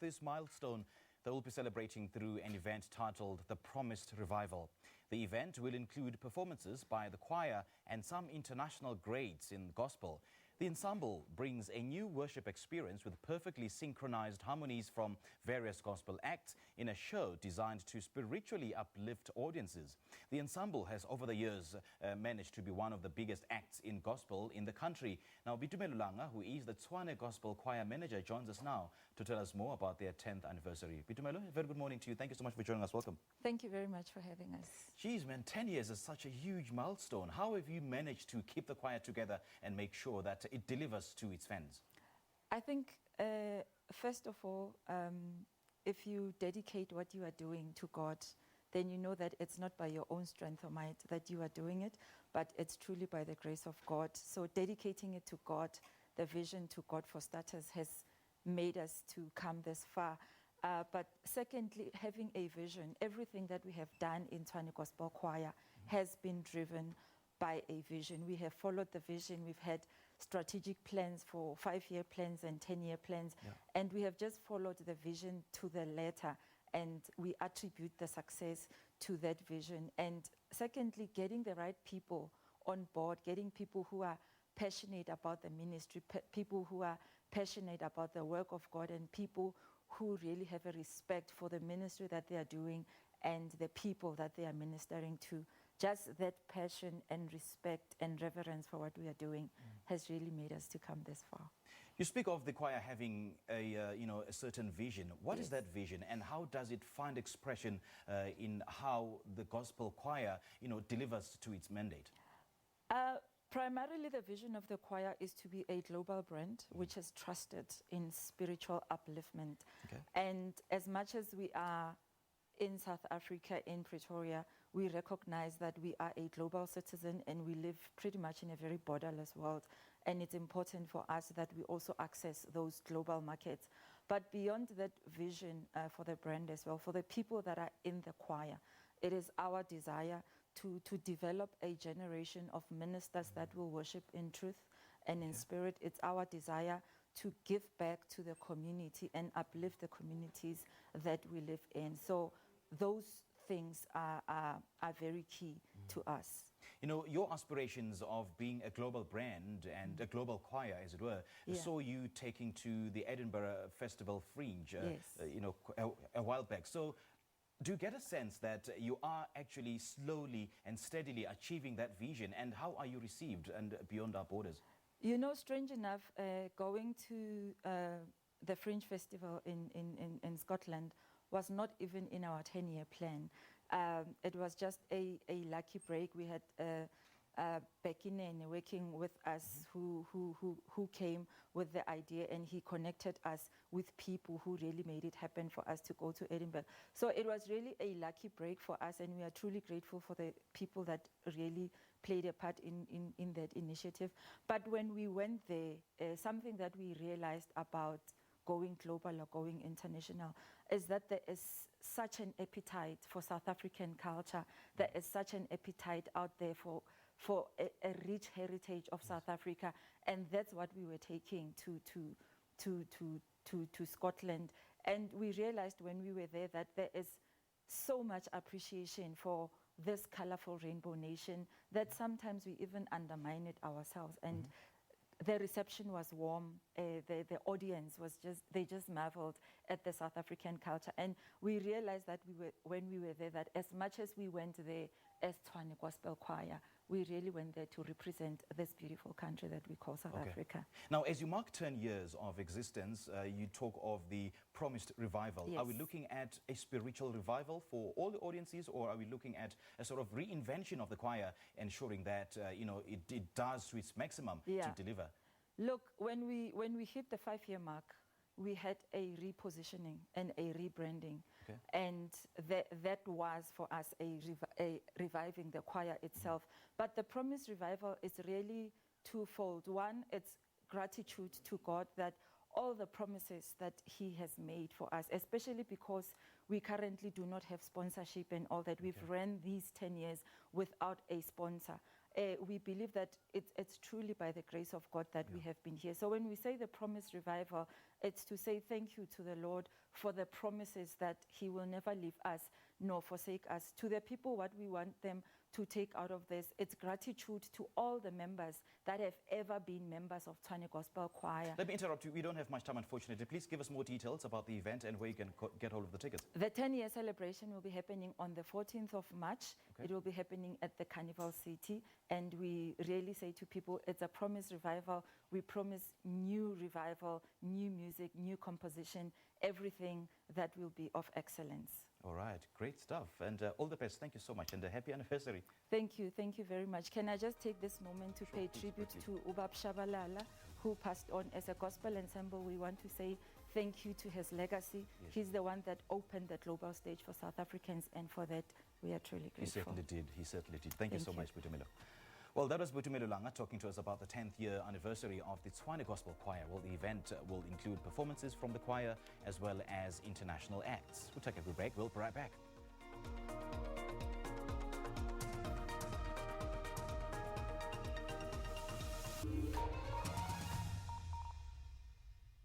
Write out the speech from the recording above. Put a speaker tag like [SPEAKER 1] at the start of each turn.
[SPEAKER 1] This milestone they will be celebrating through an event titled The Promised Revival. The event will include performances by the choir and some international grades in gospel. The ensemble brings a new worship experience with perfectly synchronized harmonies from various gospel acts in a show designed to spiritually uplift audiences. The ensemble has over the years managed to be one of the biggest acts in gospel in the country. Now, Boitumelo Langa, who is the Tshwane Gospel Choir Manager, joins us now to tell us more about their 10th anniversary. Boitumelo, very good morning to you. Thank you so much for joining us. Welcome.
[SPEAKER 2] Thank you very much for having us.
[SPEAKER 1] Geez, man, 10 years is such a huge milestone. How have you managed to keep the choir together and make sure that it delivers to its fans?
[SPEAKER 2] I think, first of all, if you dedicate what you are doing to God, then you know that it's not by your own strength or might that you are doing it, but it's truly by the grace of God. So dedicating it to God, the vision to God for starters, has made us to come this far. But secondly, having a vision, everything that we have done in Tshwane Gospel Choir has been driven by a vision. We have followed the vision. We've had strategic plans for 5-year plans and 10-year plans, and we have just followed the vision to the letter, and we attribute the success to that vision. And secondly, getting the right people on board, getting people who are passionate about the ministry, people who are passionate about the work of God, and people who really have a respect for the ministry that they are doing and the people that they are ministering to. Just that passion and respect and reverence for what we are doing has really made us to come this far.
[SPEAKER 1] You speak of the choir having a certain vision. What is that vision, and how does it find expression in how the gospel choir, delivers to its mandate?
[SPEAKER 2] Primarily, the vision of the choir is to be a global brand which is trusted in spiritual upliftment.
[SPEAKER 1] Okay.
[SPEAKER 2] And as much as we are in South Africa, in Pretoria, we recognize that we are a global citizen and we live pretty much in a very borderless world. And it's important for us that we also access those global markets. But beyond that vision for the brand as well, for the people that are in the choir, it is our desire to develop a generation of ministers that will worship in truth and in spirit. It's our desire to give back to the community and uplift the communities that we live in. So those things are very key to us.
[SPEAKER 1] Your aspirations of being a global brand and a global choir, as it were, saw you taking to the Edinburgh Festival Fringe, a while back. So do you get a sense that you are actually slowly and steadily achieving that vision, and how are you received and beyond our borders?
[SPEAKER 2] Strange enough, going to the Fringe Festival in Scotland was not even in our 10-year plan. It was just a lucky break. We had Bekinene working with us who came with the idea, and he connected us with people who really made it happen for us to go to Edinburgh. So it was really a lucky break for us, and we are truly grateful for the people that really played a part in that initiative. But when we went there, something that we realized about going global or going international is that there is such an appetite for South African culture. There is such an appetite out there for a rich heritage of South Africa, and that's what we were taking to Scotland. And we realized when we were there that there is so much appreciation for this colorful rainbow nation that sometimes we even undermine it ourselves. And the reception was warm. The audience was they just marveled at the South African culture. And we realized that when we were there, that as much as we went there as Tshwane Gospel Choir, we really went there to represent this beautiful country that we call South Africa.
[SPEAKER 1] Now, as you mark 10 years of existence, you talk of the promised revival.
[SPEAKER 2] Yes.
[SPEAKER 1] Are we looking at a spiritual revival for all the audiences, or are we looking at a sort of reinvention of the choir, ensuring that it does to its maximum to deliver?
[SPEAKER 2] Look, when we hit the 5-year mark, we had a repositioning and a rebranding.
[SPEAKER 1] Okay.
[SPEAKER 2] And that was for us a reviving the choir itself. But the promised revival is really twofold. One, it's gratitude to God that all the promises that he has made for us, especially because we currently do not have sponsorship and all that. We've ran these 10 years without a sponsor. we believe that it's truly by the grace of God that we have been here. So when we say the promised revival, it's to say thank you to the Lord for the promises that He will never leave us nor forsake us. To the people, what we want them to take out of this, it's gratitude to all the members that have ever been members of Tshwane Gospel Choir.
[SPEAKER 1] Let me interrupt you. We don't have much time, unfortunately. Please give us more details about the event and where you can get hold of the tickets.
[SPEAKER 2] The 10-year celebration will be happening on the 14th of March.
[SPEAKER 1] Okay.
[SPEAKER 2] It will be happening at the Carnival City. And we really say to people, it's a promised revival. We promise new revival, new music, new composition, everything that will be of excellence.
[SPEAKER 1] All right, great stuff. And all the best. Thank you so much. And a happy anniversary.
[SPEAKER 2] Thank you very much. Can I just take this moment to pay
[SPEAKER 1] please,
[SPEAKER 2] tribute
[SPEAKER 1] please.
[SPEAKER 2] to Ubab Shabalala, who passed on as a gospel ensemble? We want to say thank you to his legacy.
[SPEAKER 1] Yes.
[SPEAKER 2] He's the one that opened the global stage for South Africans, and for that, we are truly
[SPEAKER 1] He
[SPEAKER 2] grateful.
[SPEAKER 1] certainly did. He certainly did. Thank you so
[SPEAKER 2] Thank
[SPEAKER 1] much, Boitumelo. Well, that was Boitumelo Langa talking to us about the 10th year anniversary of the Tshwane Gospel Choir. Well, the event will include performances from the choir as well as international acts. We'll take a quick break. We'll be right back.